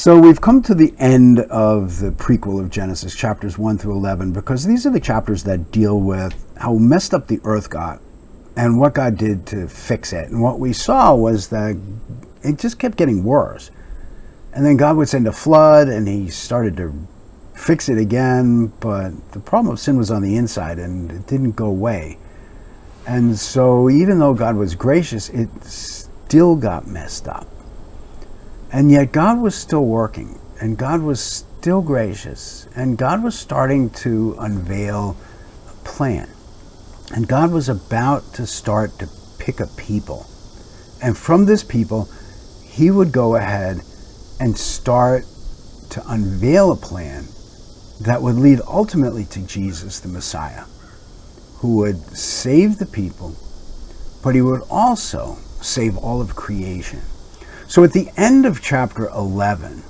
So we've come to the end of the prequel of Genesis, chapters 1 through 11, because these are the chapters that deal with how messed up the earth got and what God did to fix it. And what we saw was that it just kept getting worse. And then God would send a flood, and he started to fix it again, but the problem of sin was on the inside, and it didn't go away. And so even though God was gracious, it still got messed up. And yet God was still working, and God was still gracious, and God was starting to unveil a plan. And God was about to start to pick a people. And from this people, he would go ahead and start to unveil a plan that would lead ultimately to Jesus, the Messiah, who would save the people, but he would also save all of creation. So at the end of chapter 11,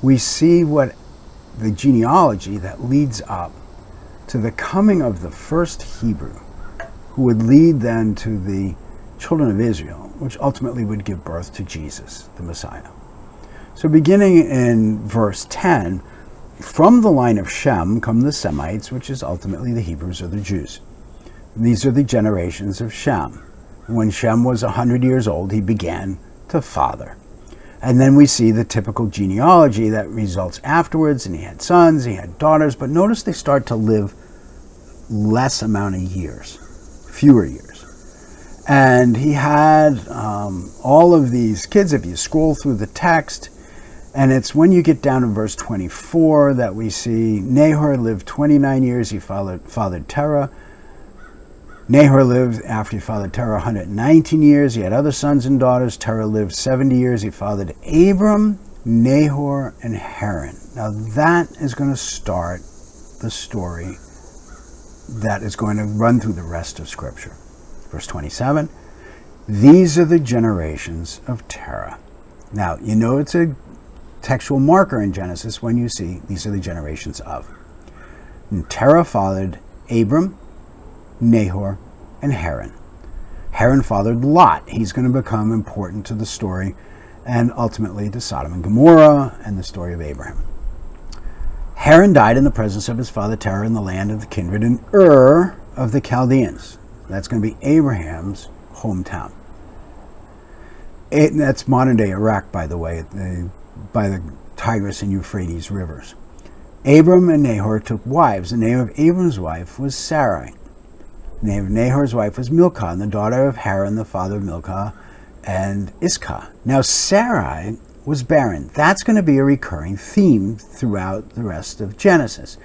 we see what the genealogy that leads up to the coming of the first Hebrew, who would lead then to the children of Israel, which ultimately would give birth to Jesus, the Messiah. So beginning in verse 10, from the line of Shem come the Semites, which is ultimately the Hebrews or the Jews. These are the generations of Shem. When Shem was 100 years old, he began to father. And then we see the typical genealogy that results afterwards, and he had sons, he had daughters, but notice they start to live less amount of years, fewer years. And he had all of these kids, if you scroll through the text, and it's when you get down to verse 24 that we see Nahor lived 29 years, he fathered Terah. Nahor lived, after he fathered Terah, 119 years. He had other sons and daughters. Terah lived 70 years. He fathered Abram, Nahor, and Haran. Now that is going to start the story that is going to run through the rest of Scripture. Verse 27, these are the generations of Terah. Now, you know it's a textual marker in Genesis when you see these are the generations of. And Terah fathered Abram, Nahor, and Haran. Haran fathered Lot. He's going to become important to the story and ultimately to Sodom and Gomorrah and the story of Abraham. Haran died in the presence of his father Terah in the land of the kindred in Ur of the Chaldeans. That's going to be Abraham's hometown. That's modern day Iraq, by the way, by the Tigris and Euphrates rivers. Abram and Nahor took wives. The name of Abram's wife was Sarai. The name of Nahor's wife was Milcah, and the daughter of Haran, the father of Milcah and Iscah. Now Sarai was barren. That's going to be a recurring theme throughout the rest of Genesis.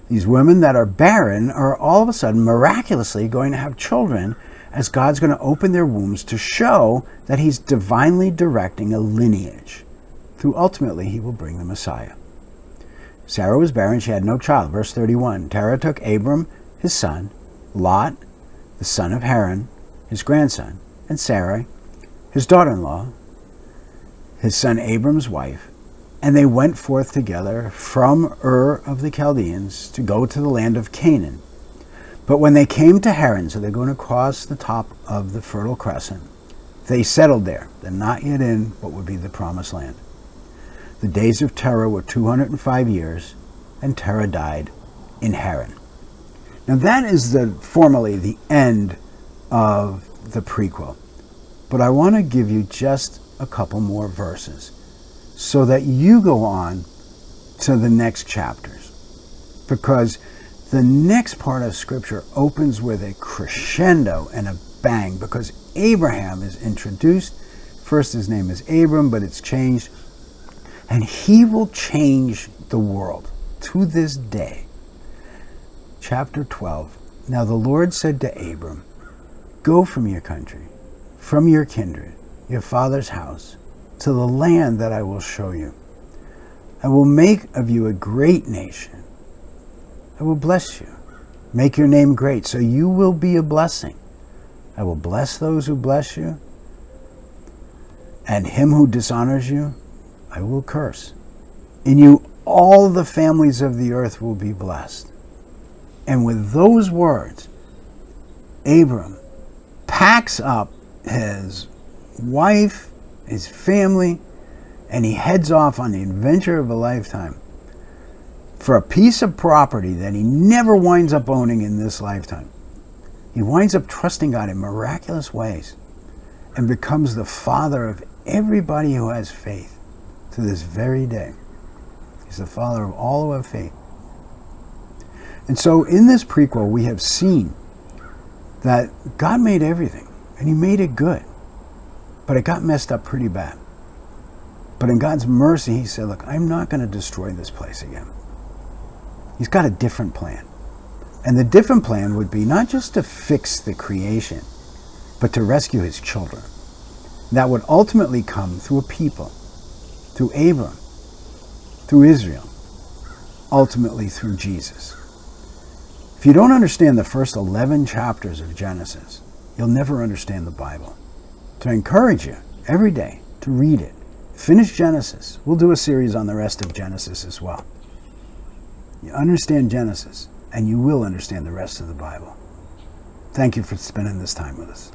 These women that are barren are all of a sudden miraculously going to have children, as God's going to open their wombs to show that he's divinely directing a lineage. Through ultimately he will bring the Messiah. Sarah was barren, she had no child. Verse 31, Terah took Abram, his son, Lot, the son of Haran, his grandson, and Sarai, his daughter-in-law, his son Abram's wife, and they went forth together from Ur of the Chaldeans to go to the land of Canaan. But when they came to Haran, so they're going to cross the top of the Fertile Crescent, they settled there. They're not yet in what would be the Promised Land. The days of Terah were 205 years, and Terah died in Haran. Now that is formally the end of the prequel. But I want to give you just a couple more verses so that you go on to the next chapters. Because the next part of Scripture opens with a crescendo and a bang, because Abraham is introduced. First his name is Abram, but it's changed. And he will change the world to this day. Chapter 12. Now the Lord said to Abram, go from your country, from your kindred, your father's house, to the land that I will show you. I will make of you a great nation. I will bless you, make your name great, so you will be a blessing. I will bless those who bless you, and him who dishonors you, I will curse. In you all the families of the earth will be blessed. And with those words, Abram packs up his wife, his family, and he heads off on the adventure of a lifetime for a piece of property that he never winds up owning in this lifetime. He winds up trusting God in miraculous ways and becomes the father of everybody who has faith to this very day. He's the father of all who have faith. And so in this prequel, we have seen that God made everything, and he made it good. But it got messed up pretty bad. But in God's mercy, he said, look, I'm not going to destroy this place again. He's got a different plan. And the different plan would be not just to fix the creation, but to rescue his children. That would ultimately come through a people, through Abram, through Israel, ultimately through Jesus. If you don't understand the first 11 chapters of Genesis, you'll never understand the Bible. To encourage you every day to read it, finish Genesis. We'll do a series on the rest of Genesis as well. You understand Genesis, and you will understand the rest of the Bible. Thank you for spending this time with us.